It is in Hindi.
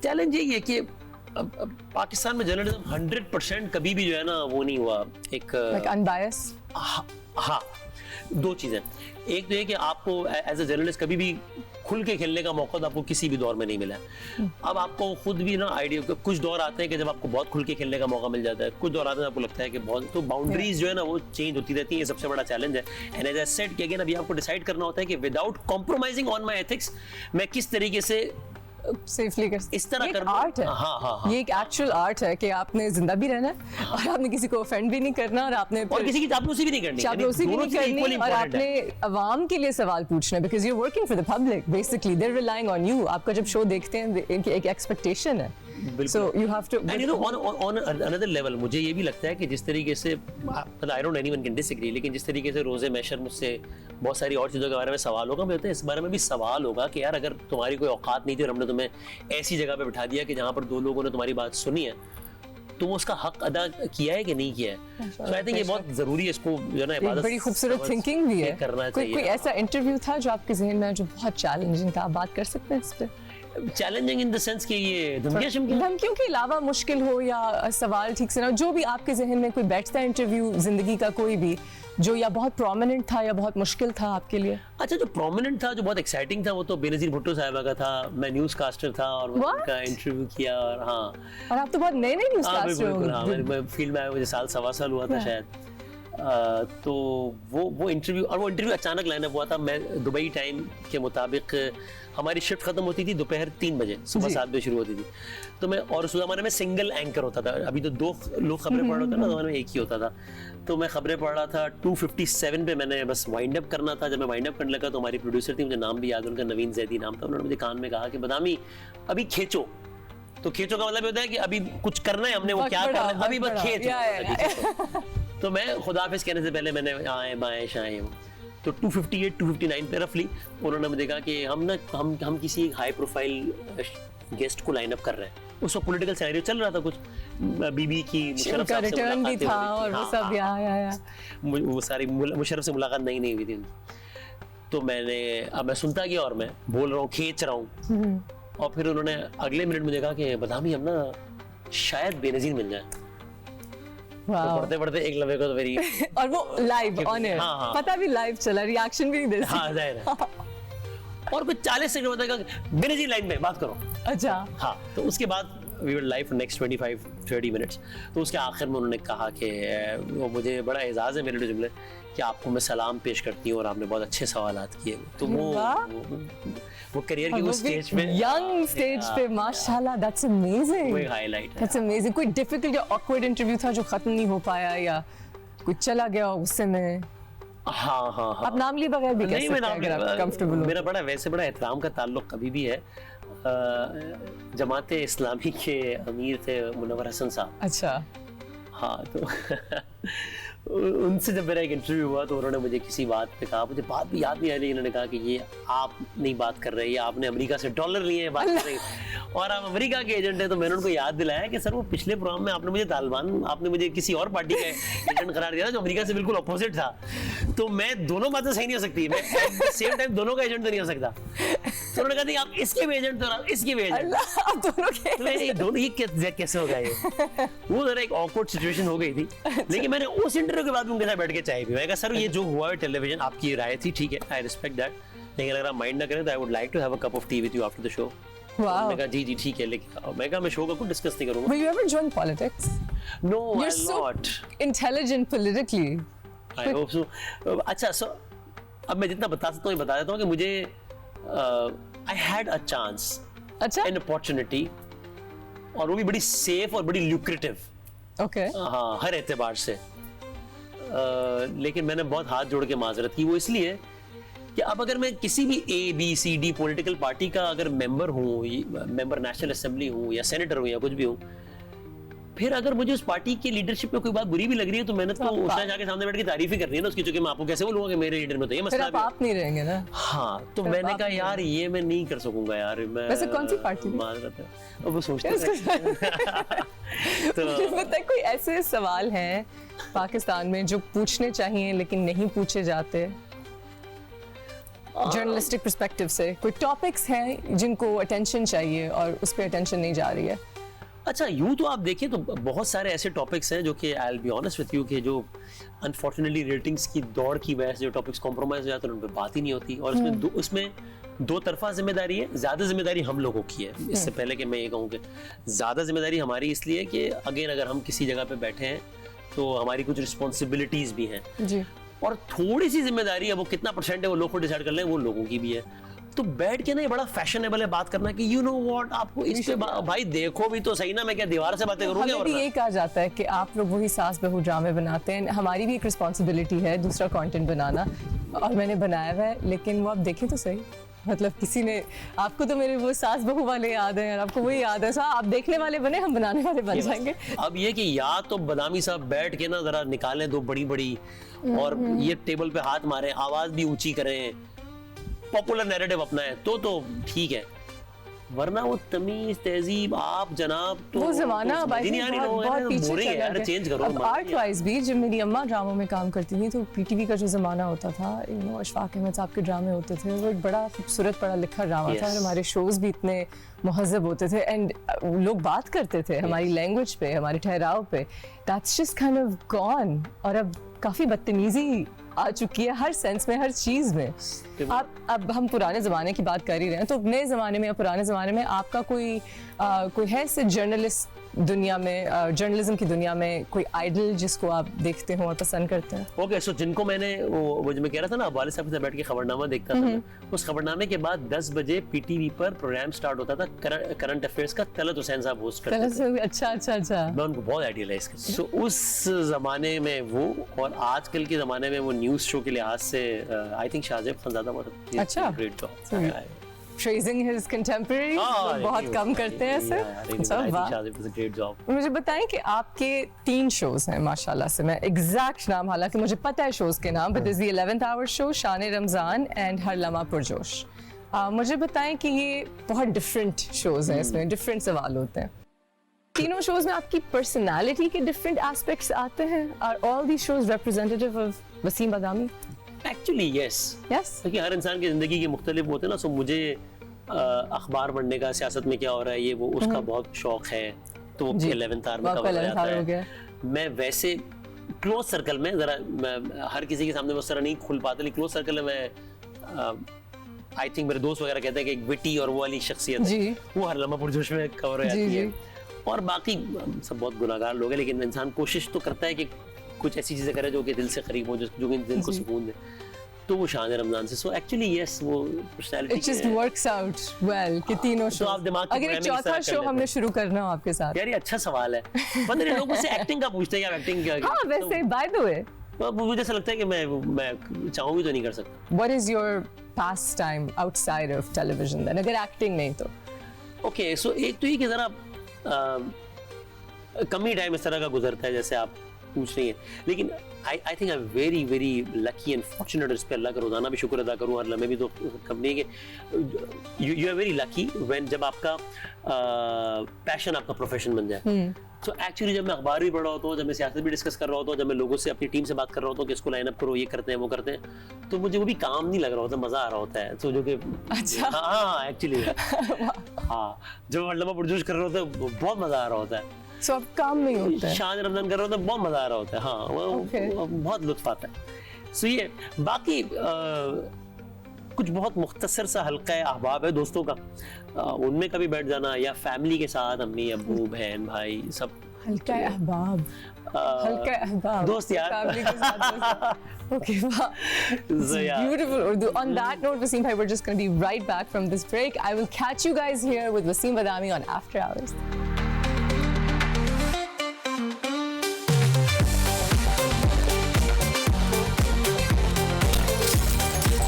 चैलेंज यही है कि पाकिस्तान में जर्नलिज्म 100% कभी भी जो है ना वो नहीं हुआ एक अनबायस्ड। हाँ, दो चीजें, एक तो ये कि आपको एज अ जर्नलिस्ट कभी भी खुल के खेलने का मौका तो आपको किसी भी दौर में नहीं मिला है। अब आपको खुद भी ना आइडिया, कुछ दौर आते हैं कि जब आपको बहुत खुल के खेलने का मौका मिल जाता है, कुछ दौर आते हैं आपको लगता है कि बहुत, तो बाउंड्रीज जो है ना वो चेंज होती रहती है। ये सबसे बड़ा चैलेंज है। एंड एज आई सेड कि अगेन अभी आपको डिसाइड करना होता है कि without compromising on my ethics मैं किस तरीके से सेफली कर इस तरह कर आर्ट है। हाँ। ये एक एक्चुअल आर्ट है कि आपने जिंदा भी रहना है और आपने किसी को ऑफेंड भी नहीं करना और आपने और किसी की चापलूसी भी नहीं करनी, चापलूसी भी नहीं करनी और आपने अवाम के लिए सवाल पूछना है because you are working for the public basically, they are relying on you. आपका जब शो देखते हैं एक एक्सपेक्टेशन है, so you have to and you know on another level मुझे ये भी लगता है कि जिस तरीके से I don't anyone can disagree, लेकिन जिस तरीके से रोजे मैशर मुझसे बहुत सारी और चीज़ों के बारे में सवाल होगा, मुझे लगता है इस बारे में भी सवाल होगा कि यार अगर तुम्हारी कोई औकात नहीं थी और हमने तुम्हें ऐसी जगह पे बिठा दिया कि जहाँ पर दो लोगों ने तुम्हारी बात सुनी है, तो उसका हक अदा किया है कि नहीं किया है। So I think ये बहुत जरूरी है, इसको जो है ना बड़ी खूबसूरत थिंकिंग भी है। करना चाहिए। कोई ऐसा इंटरव्यू था जो आपके जहन में जो बहुत चैलेंजिंग था, आप बात कर सकते हैं इस पे? चैलेंजिंग इन द सेंस कि ये धमकियों के अलावा मुश्किल हो या सवाल ठीक से ना, जो भी आपके जहन में कोई बैठता है इंटरव्यू जिंदगी का कोई भी जो या बहुत प्रोमिनेंट था या बहुत मुश्किल था आपके लिए? अच्छा, जो प्रोमिनेंट था, जो बहुत एक्साइटिंग था, वो तो बेनजीर भुट्टो साहिबा का था। मैं न्यूज़ कास्टर था और उनका इंटरव्यू किया। और हाँ, और आप तो बहुत नए न्यूज़ कास्टर हो। हाँ, मैं फील्ड में आया मुझे सवा साल हुआ था शायद। तो वो इंटरव्यू, और वो इंटरव्यू अचानक लाइनअप हुआ था। मैं दुबई टाइम के मुताबिक हमारी शिफ्ट खत्म होती थी दोपहर 3 बजे, सुबह 7 बजे शुरू होती थी। तो मैं, और उस जमाने में सिंगल एंकर होता था, अभी तो 2 लोग खबरें पढ़ रहे थे ना, जमाने में एक ही होता था। तो मैं खबरें पढ़ रहा था 2:57 पे, मैंने बस वाइंड अप करना था। जब मैं वाइंड अप करने लगा तो हमारी प्रोड्यूसर थी, मुझे नाम भी याद है उनका, नवीन जैदी नाम था। उन्होंने मुझे कान में कहा कि बदामी अभी खींचो। तो खींचो का मतलब होता है कि अभी कुछ करना है, हमने वो क्या करना है, अभी बस खींचो। तो मैं खुदाफिज कहने से पहले मैंने आए बाएं शाएं, तो 258 259 पे रफली उन्होंने मुझे देखा कि हम किसी हाई प्रोफाइल गेस्ट को लाइन अप कर रहे हैं। उस वक्त पॉलिटिकल सिनेरियो चल रहा था, कुछ बीबी की मुशर्रफ साहब से रिटर्न भी था और वो सब वो सारी मुशर्रफ से मुलाकात नहीं हुई थी। तो अब मैं सुनता गया और मैं बोल रहा हूँ, खींच रहा हूँ, और फिर उन्होंने अगले मिनट मुझे कहा कि बदामी हम ना शायद बेनजीर मिल जाए। तो पढ़ते पढ़ते एक लम्हे को तो मेरी और वो लाइव ऑन एयर, पता भी लाइव चला, रिएक्शन भी नहीं दे सकते। हाँ, जाहिर है। और कुछ 40 सेकंड बताएगा बेनजीर लाइन में बात करो। अच्छा, हाँ। तो उसके बाद we were live for next 25-30 minutes. तो उसके आखिर में उन्होंने कहा कि वो मुझे बड़ा एजाज़ है मेरे लिए जुमले कि आपको मैं सलाम पेश करती हूँ और आपने बहुत अच्छे सवालात किए। तो वो करियर के उस स्टेज पे, यंग स्टेज पे, माशाल्लाह, दैट्स अमेजिंग। वो हाईलाइट है। That's amazing. कोई डिफिकल्ट या ऑकवर्ड इंटरव्यू था जो खत्म नहीं हो पाया या कुछ चला गया गुस्से में? हाँ। आप नाम लिए बगैर भी कह सकते हैं अगर आप कंफर्टेबल हो। मेरा वैसे बड़ा एहतराम का ताल्लुक कभी भी है। जमाते इस्लामी के अमीर थे मुनव्वर हसन साहब। अच्छा। हाँ, तो उनसे जब मेरा एक इंटरव्यू हुआ तो उन्होंने मुझे किसी बात पे कहा, मुझे बात भी याद नहीं आ रही, उन्होंने कहा कि ये आप नहीं बात कर रहे, ये आपने अमेरिका से डॉलर लिए हैं बात कर रहे हैं और आप अमेरिका के एजेंट हैं। तो मैंने उनको याद दिलाया कि सर वो पिछले प्रोग्राम में आपने मुझे किसी और पार्टी का एजेंट करार दिया था जो अमेरिका से बिल्कुल अपोजिट था। तो मैं दोनों बातें सही नहीं हो सकती, मैं सेम टाइम दोनों का एजेंट तो नहीं हो सकता। तो उन्होंने कहा आप इसके भी एजेंट तो इसके भी एजेंट, दोनों ये कैसे होगा ये। वो जरा एक ऑकवर्ड सिचुएशन हो गई थी। लेकिन मैंने उस इंटरव्यू के बाद उनके साथ बैठ के चाय पी। मैं कहा सर ये जो हुआ है टेलीविजन, आपकी राय थी, ठीक है, आई रिस्पेक्ट दैट, लेकिन अगर आप माइंड ना करें तो I would like to have a cup of tea with you after the show. मैंने कहा जी ठीक है, लेकिन मैं कहा मैं शो का कुछ डिस्कस नहीं करूंगा। Will you ever join politics? No, You're I'll so not. intelligent politically. I hope so. अच्छा, so अब मैं जितना बता सकता हूँ बता देता हूँ कि मुझे I had a chance, an opportunity, और वो भी बड़ी सेफ और बड़ी ल्यूक्रेटिव। Okay. हाँ, हर एतबार से। लेकिन मैंने बहुत हाथ जोड़ के माजरत की। वो इसलिए कि अब अगर मैं किसी भी ABCD पॉलिटिकल पार्टी का अगर मेंबर हूँ, मेंबर नेशनल असेंबली हूँ या सेनेटर हूँ या कुछ भी हूँ, फिर अगर मुझे उस पार्टी की लीडरशिप में कोई बात बुरी भी लग रही है तो मैंने तो उसने जाके सामने बैठ के तारीफ ही करनी है ना उसकी, क्योंकि मैं आपको कैसे बोलूंगा कि मेरे लीडर में तो ये मसला है। आप नहीं रहेंगे ना। हाँ, तो मैंने कहा यार ये मैं नहीं कर सकूंगा यार। मैं वैसे कौन सी पार्टी माजरत है, अब वो सोचते हैं। तो कोई ऐसे सवाल हैं पाकिस्तान में जो पूछने चाहिए लेकिन नहीं पूछे जाते? जर्नलिस्टिक पर्सपेक्टिव से कोई टॉपिक्स हैं जिनको अटेंशन चाहिए और उस पर अटेंशन नहीं जा रही है? अच्छा, यूँ तो आप देखिए तो बहुत सारे ऐसे टॉपिक्स हैं जो कि I will be honest with you कि जो अनफॉर्चुनेटली रेटिंग्स की दौड़ की वजह से जो टॉपिक्स कॉम्प्रोमाइज हो जाते हैं उन पर बात ही नहीं होती, और उसमें दो तरफा जिम्मेदारी है। ज़्यादा जिम्मेदारी हम लोगों की है। इससे पहले कि मैं ये कहूँ कि ज़्यादा जिम्मेदारी हमारी इसलिए कि अगेन अगर हम किसी जगह पे बैठे हैं तो हमारी कुछ रिस्पॉन्सिबिलिटीज़ भी हैं जी, और थोड़ी सी जिम्मेदारी है, वो कितना परसेंट है वो लोग को डिसाइड कर लें, वो लोगों की भी है। तो बैठ के ना ये बड़ा फैशनेबल है बात करना कि यू नो व्हाट, आपको इस पे भाई देखो भी तो सही ना, मैं क्या दीवार से बातें करूंगी? हमें भी ये कहा जाता है कि आप लोग वही सास बहू ड्रामे बनाते हैं, हमारी भी एक रिस्पॉन्सिबिलिटी है दूसरा कंटेंट बनाना, और मैंने बनाया हुआ है। लेकिन वो आप देखें तो सही, मतलब किसी ने, आपको तो मेरे वो सास बहू वाले याद हैं, आपको वही याद है, आप देखने वाले बने, हम बनाने वाले बन जाएंगे। अब ये कि या तो बदामी साहब बैठ के ना जरा निकालें दो बड़ी बड़ी और ये टेबल पे हाथ मारें, आवाज भी ऊंची करें, पॉपुलर नैरेटिव अपनाएं तो ठीक है, वरना वो तमीज तहजीब आप जनाब तो वो जमाना अब आई थिंक बहुत पीछे चला गया। चेंज करो। अब आर्ट वाइज भी जब मेरी अम्मा ड्रामों में काम करती थी तो पीटीवी का जो जमाना होता था, यू नो अशफाक अहमद साहब के ड्रामे होते थे, वो एक बड़ा खूबसूरत पढ़ा लिखा ड्रामा था, और हमारे शोज भी इतने महजब होते थे, एंड लोग बात करते थे हमारी लैंग्वेज पे, हमारे ठहराव पे। That's just kind of gone, और अब काफी बदतमीजी आ चुकी है हर सेंस में, हर चीज में। आप, अब हम पुराने ज़माने की बात कर ही रहे हैं, तो नए ज़माने में या पुराने ज़माने में आपका कोई है ऐसे जर्नलिस्ट दुनिया में, जर्नलिज्म की दुनिया में कोई आइडल जिसको आप देखते हो और पसंद करते हैं? ओके, सो जिनको मैंने वो जो मैं कह रहा था ना, वाले साहब के साथ बैठ के खबरनामा देखता था मैं, उस खबरनामे के बाद 10 बजे पीटीवी पर प्रोग्राम स्टार्ट होता था करंट अफेयर्स का, तलत हुसैन साहब होस्ट करते थे। अच्छा। मैं उनको बहुत आइडियलाइज करता हूं। सो उस जमाने में वो, और आजकल के जमाने में वो न्यूज शो के लिहाज से आई थिंक शाहजेब खानज़ादा बहुत अच्छा, great job. Praising his contemporaries, बहुत कम करते हैं ऐसे। अच्छा, वाह। मुझे बताएं कि आपके 3 शोज हैं माशाल्लाह से, मैं एग्जैक्ट नाम हालांकि मुझे पता है शोज के नाम, but this the 11th hour show, Shan Ramzan and हर लम्हा पुरजोश। मुझे बताएं कि ये बहुत डिफरेंट शोज हैं, इसमें डिफरेंट सवाल होते हैं। तीनों शोज में आपकी पर्सनालिटी के डिफरेंट एस्पेक्ट्स आते हैं? Are all the shows representative of Waseem Badami? Actually yes, क्योंकि हर इंसान की जिंदगी के मुख्तलिफ होते हैं ना। सो मुझे अखबार पढ़ने का, सियासत में क्या हो रहा है ये वो उसका बहुत शौक है, तो वो 11th आवर में कवर हो जाता है। मैं वैसे क्लोज सर्कल में जरा, मैं हर किसी के सामने उस तरह नहीं खुल पाता, लेकिन क्लोज सर्कल में मैं आई थिंक मेरे दोस्त वगैरह कहते हैं कि एक विटी और वो वाली शख्सियत है, वो हर लम्हा पुरजोश में कवर हो जाती है। और बाकी सब बहुत गुनाहगार लोग हैं, लेकिन इंसान कोशिश तो करता है कि कुछ ऐसी चीजें करे जो कि दिल से करीब हो, जो कि दिल को सुकून दे, तो वो शान रमजान से। सो एक्चुअली यस, वो personality it just works out well कि तीनों शो। आप दिमाग अगर एक चौथा शो हमने शुरू करना हो आपके साथ? यार ये अच्छा सवाल है, पता नहीं लोग मुझसे एक्टिंग का पूछते हैं, यार एक्टिंग क्या? हाँ, वैसे बाय द वे मुझे ऐसा लगता है कि मैं चाहूँ भी तो नहीं कर सकता। What is your pastime outside of television then? अगर एक्टिंग नहीं तो? ओके, सो एक तो ये कि जरा कम ही टाइम इस तरह का गुजरता है जैसे आप पूछ रही हैं, लेकिन I think I am very very lucky and fortunate, इस पे अल्लाह का रोजाना भी शुक्र अदा करूँ, हर लम्हे भी तो कम नहीं है कि you are very lucky when जब आपका पैशन आपका प्रोफेशन बन जाए। तो एक्चुअली जब मैं अखबार भी पढ़ रहा होता हूँ, जब मैं सियासत भी डिस्कस कर रहा होता हूँ, जब मैं लोगों से अपनी टीम से बात कर रहा होता हूँ कि इसको लाइन अप करो, ये करते हैं वो करते हैं, तो मुझे वो भी काम नहीं लग रहा होता, मजा आ रहा होता है। तो जो कि अच्छा, हाँ एक्चुअली हाँ, जब लम्हा पुरजोश कर रहे होते हैं बहुत मजा आ रहा होता है। So, अब काम नहीं होता है, शान रमजान कर रहे होते हैं बहुत मजा आ रहा होता है। हाँ, वो बहुत लुत्फ आता है। सो ये बाकी कुछ बहुत मुख्तसर सा हल्का अहबाब है दोस्तों का, उनमें कभी बैठ जाना, या फैमिली के साथ अम्मी अब्बू बहन भाई सब। हल्का अहबाब, हल्का अहबाब, दोस्त यार, फैमिली के साथ। Okay, wow. This is beautiful Urdu. On that note, Waseem bhai, we're just going to be right back from this break. I will catch you guys here with Waseem Badami on After Hours.